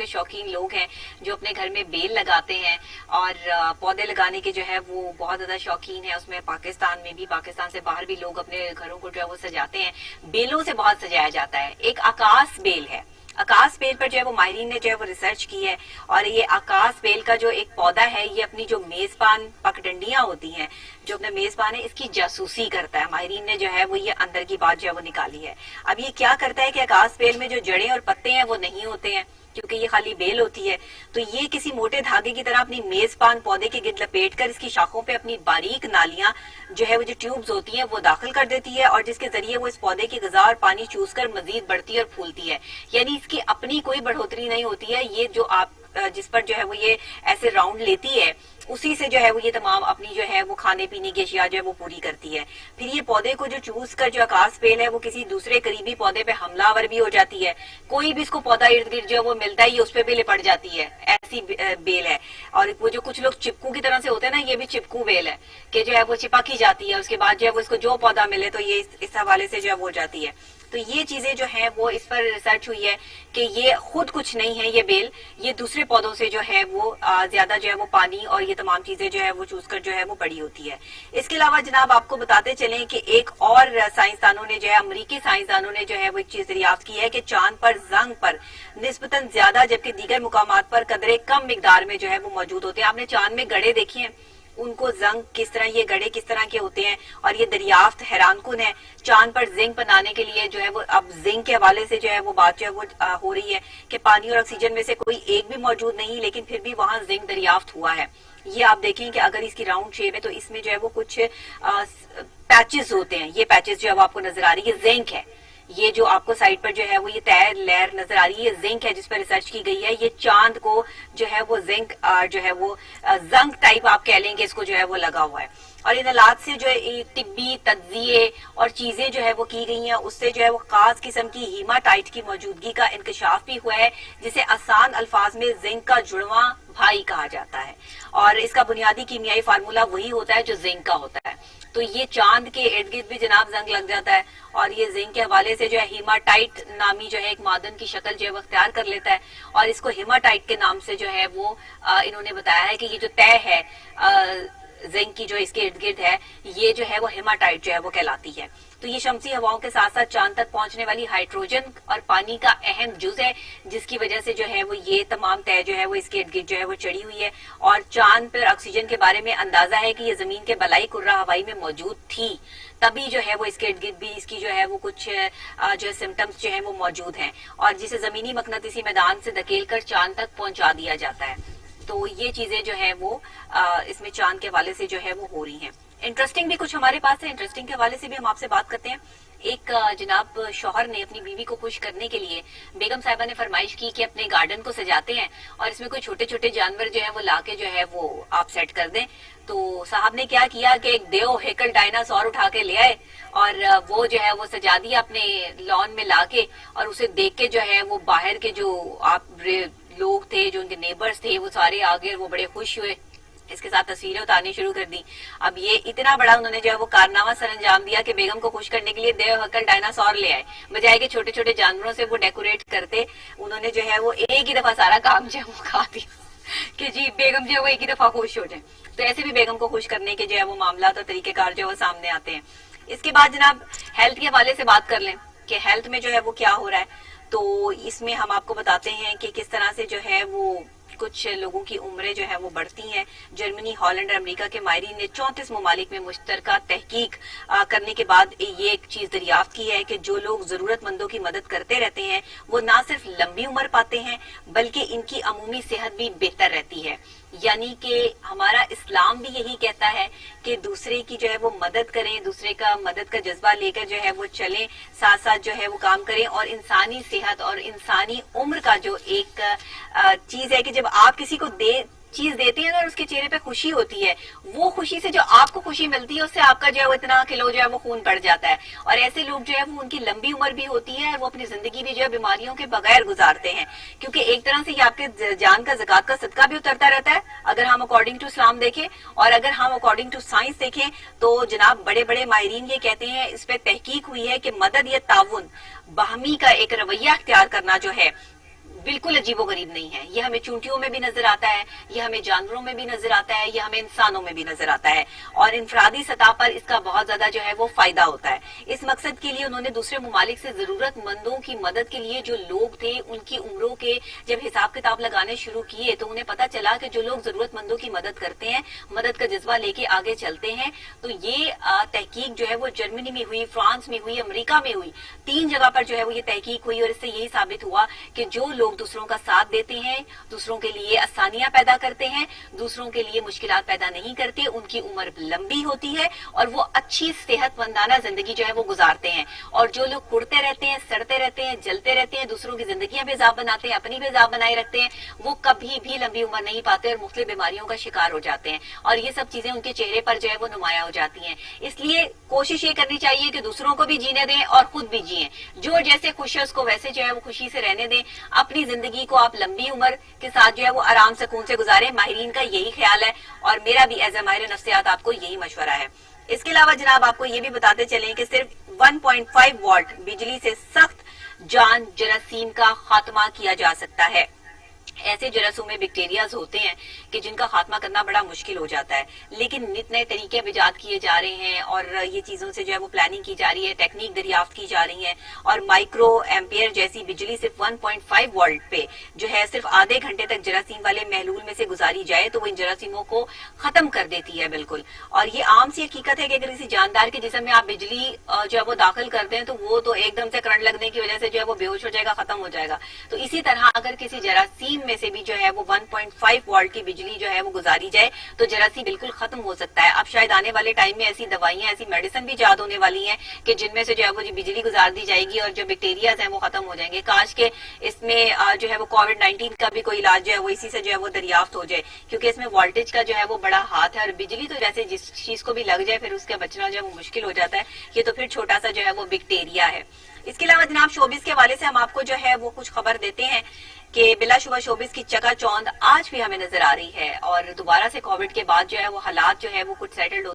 शौकीन लोग हैं जो अपने घर में बेल लगाते हैं और पौधे लगाने के जो है वो बहुत ज्यादा शौकीन है। उसमें पाकिस्तान में भी, पाकिस्तान से बाहर भी लोग अपने घरों को जो है वो सजाते हैं। बेलों से बहुत सजाया जाता है। एक आकाश बेल है, आकाश बेल पर जो है वो माहिरीन ने जो है वो रिसर्च की है और ये आकाश बेल का जो एक पौधा है ये अपनी जो मेजबान पगडंडियां होती हैं, जो अपने मेजबान है, इसकी जासूसी करता है। माहिरीन ने जो है वो ये अंदर की बात जो है वो निकाली है। अब ये क्या करता है कि आकाश बेल में जो जड़ें और पत्ते हैं वो नहीं होते हैं, क्योंकि ये खाली बेल होती है। तो ये किसी मोटे धागे की तरह अपनी मेजबान पौधे के गिर्द लपेट कर इसकी शाखों पे अपनी बारीक नालियां जो है वो जो ट्यूब्स होती हैं वो दाखिल कर देती है और जिसके जरिए वो इस पौधे की ग़िज़ा और पानी चूस कर मजीद बढ़ती और फूलती है। यानी इसकी अपनी कोई बढ़ोतरी नहीं होती है। ये जो आप जिस पर जो है वो ये ऐसे राउंड लेती है उसी से जो है वो ये तमाम अपनी जो है वो खाने पीने की अशिया जो है वो पूरी करती है। फिर ये पौधे को जो चूस कर जो आकाश बेल है वो किसी दूसरे करीबी पौधे पे हमलावर भी हो जाती है। कोई भी इसको पौधा इर्द गिर्द जो है वो मिलता है ये उस पे भी लिपट जाती है। ऐसी बेल है। और वो जो कुछ लोग चिपकू की तरह से होते हैं ना, ये भी चिपकू बेल है कि जो है वो चिपक ही जाती है। उसके बाद जो है वो इसको जो पौधा मिले तो ये इस हवाले से जो है वो हो जाती है। तो ये चीजें जो है वो इस पर रिसर्च हुई है कि ये खुद कुछ नहीं है, ये बेल ये दूसरे पौधों से जो है वो ज्यादा जो है वो पानी और ये तमाम चीजें जो है वो चूस कर जो है वो बड़ी होती है। इसके अलावा जनाब आपको बताते चलें कि एक और साइंसदानों ने जो है, अमरीकी साइंसदानों ने जो है वो एक चीज दरियाफ्त की है कि चांद पर जंग पर निस्बतन ज्यादा जबकि दीगर मुकामात पर कदरे कम मिकदार में जो है वो मौजूद होते हैं। आपने चांद में गड़े देखे हैं, उनको जंग किस तरह, ये गड़े किस तरह के होते हैं और ये दरियाफ्त हैरानकुन है। चांद पर जिंक बनाने के लिए जो है वो अब जिंक के हवाले से जो है वो बात जो है वो हो रही है कि पानी और ऑक्सीजन में से कोई एक भी मौजूद नहीं, लेकिन फिर भी वहां जिंक दरियाफ्त हुआ है। ये आप देखें कि अगर इसकी राउंड शेप है तो इसमें जो है वो कुछ पैचेस होते हैं। ये पैचेस जो है वो आपको नजर आ रही है, जिंक है। ये जो आपको साइड पर जो है वो ये तय लेयर नजर आ रही है, ये जिंक है जिस पर रिसर्च की गई है। ये चांद को जो है वो जिंक जो है वो जंग टाइप आप कह लेंगे इसको जो है वो लगा हुआ है। और इन हालात से जो है तिब्बी तज्जिए और चीजें जो है वो की गई हैं, उससे जो है वो खास किस्म की हीमाटाइट की मौजूदगी का इंकशाफ भी हुआ है, जिसे आसान अल्फाज में जिंक का जुड़वा भाई कहा जाता है। और इसका बुनियादी कीमियाई फार्मूला वही होता है जो जिंक का होता है। तो ये चांद के इर्द गिर्द भी जनाब जंग लग जाता है और ये जिंक के हवाले से जो है हीमाटाइट नामी जो है एक मादन की शक्ल जो है वो अख्तियार कर लेता है और इसको हीमाटाइट के नाम से जो है वो इन्होंने बताया है कि ये जो तय है जिंक की जो इसके इर्द गिर्द है, ये जो है वो हेमाटाइट जो है वो कहलाती है। तो ये शमसी हवाओं के साथ साथ चांद तक पहुंचने वाली हाइड्रोजन और पानी का अहम जुज है, जिसकी वजह से जो है वो ये तमाम तय जो है वो इसके इर्द गिर्द जो है वो चढ़ी हुई है। और चांद पर ऑक्सीजन के बारे में अंदाजा है कि ये जमीन के बलाई कुर्रा हवाई में मौजूद थी, तभी जो है वो इसके इर्द गिर्द भी इसकी जो है वो कुछ जो सिम्टम्स जो है वो मौजूद हैं और जिसे जमीनी मकनतीसी मैदान से धकेल कर चांद तक पहुंचा दिया जाता है। तो ये चीजें जो है वो इसमें चांद के हवाले से जो है वो हो रही हैं। इंटरेस्टिंग भी कुछ हमारे पास है, इंटरेस्टिंग के हवाले से भी हम आपसे बात करते हैं। एक जनाब शौहर ने अपनी बीवी को खुश करने के लिए बेगम साहिबा ने फरमाइश की कि अपने गार्डन को सजाते हैं और इसमें कोई छोटे छोटे जानवर जो है वो लाके जो है वो आप सेट कर दें। तो साहब ने क्या किया कि एक देव हेकल डायनासोर उठा के ले आए और वो जो है वो सजा दिया अपने लॉन में लाके और उसे देख के जो है वो बाहर के जो आप लोग थे, जो उनके नेबर्स थे, वो सारे आगे वो बड़े खुश हुए, इसके साथ तस्वीरें उतारनी शुरू कर दी। अब ये इतना बड़ा उन्होंने जो है वो कारनामा सर अंजाम दिया कि बेगम को खुश करने के लिए देव हकल डायनासोर ले आए, बजाय के छोटे छोटे जानवरों से वो डेकोरेट करते। उन्होंने जो है वो एक ही दफा सारा काम जो है वो खा दिया कि जी बेगम जो है वो एक ही दफा खुश हो जाए। तो ऐसे भी बेगम को खुश करने के जो है वो मामला और तरीकेकार जो है वो सामने आते हैं। इसके बाद जनाब हेल्थ के हवाले से बात कर लें कि हेल्थ में जो है वो क्या हो रहा है। तो इसमें हम आपको बताते हैं कि किस तरह से जो है वो कुछ लोगों की उम्रें जो है वो बढ़ती हैं। जर्मनी, हॉलैंड और अमेरिका के माहिरीन ने 34 ममालिक में मुश्तरका तहकीक करने के बाद ये एक चीज दरियाफ्त की है कि जो लोग जरूरतमंदों की मदद करते रहते हैं वो ना सिर्फ लंबी उम्र पाते हैं बल्कि इनकी अमूमी सेहत भी बेहतर रहती है। यानी कि हमारा इस्लाम भी यही कहता है कि दूसरे की जो है वो मदद करें, दूसरे का मदद का जज्बा लेकर जो है वो चलें, साथ साथ जो है वो काम करें। और इंसानी सेहत और इंसानी उम्र का जो एक चीज है कि जब आप किसी को चीज देती है और उसके चेहरे पे खुशी होती है, वो खुशी से जो आपको खुशी मिलती है उससे आपका जो है वो इतना किलो जो है वो खून बढ़ जाता है। और ऐसे लोग जो है वो उनकी लंबी उम्र भी होती है और वो अपनी जिंदगी भी जो है बीमारियों के बगैर गुजारते हैं, क्योंकि एक तरह से ये आपके जान का ज़कात का सदका भी उतरता रहता है अगर हम अकॉर्डिंग टू इस्लाम देखें। और अगर हम अकॉर्डिंग टू साइंस देखें तो जनाब बड़े बड़े माहिरीन ये कहते हैं, इस पे तहकीक हुई है कि मदद या ताउन बाहमी का एक रवैया अख्तियार करना जो है बिल्कुल अजीबोगरीब नहीं है। ये हमें चूंटियों में भी नजर आता है, ये हमें जानवरों में भी नजर आता है, ये हमें इंसानों में भी नजर आता है, और इनफरादी सतह पर इसका बहुत ज्यादा जो है वो फायदा होता है। इस मकसद के लिए उन्होंने दूसरे ममालिक से जरूरतमंदों की मदद के लिए जो लोग थे उनकी उम्रों के जब हिसाब किताब लगाने शुरू किए तो उन्हें पता चला कि जो लोग जरूरतमंदों की मदद करते हैं, मदद का जज्बा लेके आगे चलते हैं, तो ये तहकीक जो है वो जर्मनी में हुई, फ्रांस में हुई, अमेरिका में हुई, 3 जगह पर जो है वो ये तहकीक हुई, और इससे यही साबित हुआ कि जो लोग दूसरों का साथ देते हैं, दूसरों के लिए आसानियां पैदा करते हैं, दूसरों के लिए मुश्किलात पैदा नहीं करते, उनकी उम्र लंबी होती है और वो अच्छी सेहतमंदाना जिंदगी जो है वो गुजारते हैं। और जो लोग कुड़ते रहते हैं, सड़ते रहते हैं, जलते रहते हैं, दूसरों की जिंदगियां बेजाब बनाते हैं, अपनी बेजाब बनाए रखते हैं, वो कभी भी लंबी उम्र नहीं पाते और मुख्तलिफ बीमारियों का शिकार हो जाते हैं, और ये सब चीजें उनके चेहरे पर जो है वो नुमाया हो जाती हैं। इसलिए कोशिश ये करनी चाहिए कि दूसरों को भी जीने दें और खुद भी जिए। जो जैसे खुश है उसको वैसे जो है वो खुशी से रहने दें। अपनी जिंदगी को आप लंबी उम्र के साथ जो है वो आराम सुकून से गुजारें। माहिरीन का यही ख्याल है और मेरा भी एज ए माहिर नफ्सियात आपको यही मशवरा है। इसके अलावा जनाब आपको ये भी बताते चलें कि सिर्फ 1.5 वॉट बिजली से सख्त जान जरासीम का खात्मा किया जा सकता है। ऐसे जरासीम में बैक्टीरियाज होते हैं कि जिनका खात्मा करना बड़ा मुश्किल हो जाता है, लेकिन नित नए तरीके इजाद किए जा रहे हैं और ये चीजों से जो है वो प्लानिंग की जा रही है, टेक्निक दरियाफ्त की जा रही है, और माइक्रो एम्पियर जैसी बिजली सिर्फ 1.5 वोल्ट पे जो है सिर्फ आधे घंटे तक जरासीम वाले महलूल में से गुजारी जाए तो वो इन जरासीमों को खत्म कर देती है बिल्कुल। और ये आम सी हकीकत है कि अगर किसी जानदार के जिस्म में आप बिजली जो है वो दाखिल करते हैं तो वो तो एकदम से करंट लगने की वजह से जो है वो बेहोश हो जाएगा, खत्म हो जाएगा। तो इसी तरह अगर किसी जरासीम में से भी जो है वो 1.5 वोल्ट की बिजली जो है वो गुजारी जाए तो जरासीम बिल्कुल खत्म हो सकता है। अब शायद आने वाले टाइम में ऐसी दवाइयां, ऐसी मेडिसिन भी इजाद होने वाली हैं कि जिनमें से जो है वो बिजली गुजार दी जाएगी और जो बैक्टीरियाज हैं वो खत्म हो जाएंगे। काश के इसमें जो है वो कोविड-19 का भी कोई इलाज जो है वो इसी से जो है वो दरियाफ्त हो जाए, क्योंकि इसमें वोल्टेज का जो है वो बड़ा हाथ है, और बिजली तो वैसे जिस चीज को भी लग जाए फिर उसका बचना जो है वो मुश्किल हो जाता है। ये तो फिर छोटा सा जो है वो बैक्टीरिया है। इसके अलावा जनाब शोबिस के हवाले से हम आपको जो है वो कुछ खबर देते हैं कि बिलाशुबा शोबिस की चकाचौंध आज भी हमें नजर आ रही है, और दोबारा से कोविड के बाद जो है वो हालात जो है वो कुछ सेटल्ड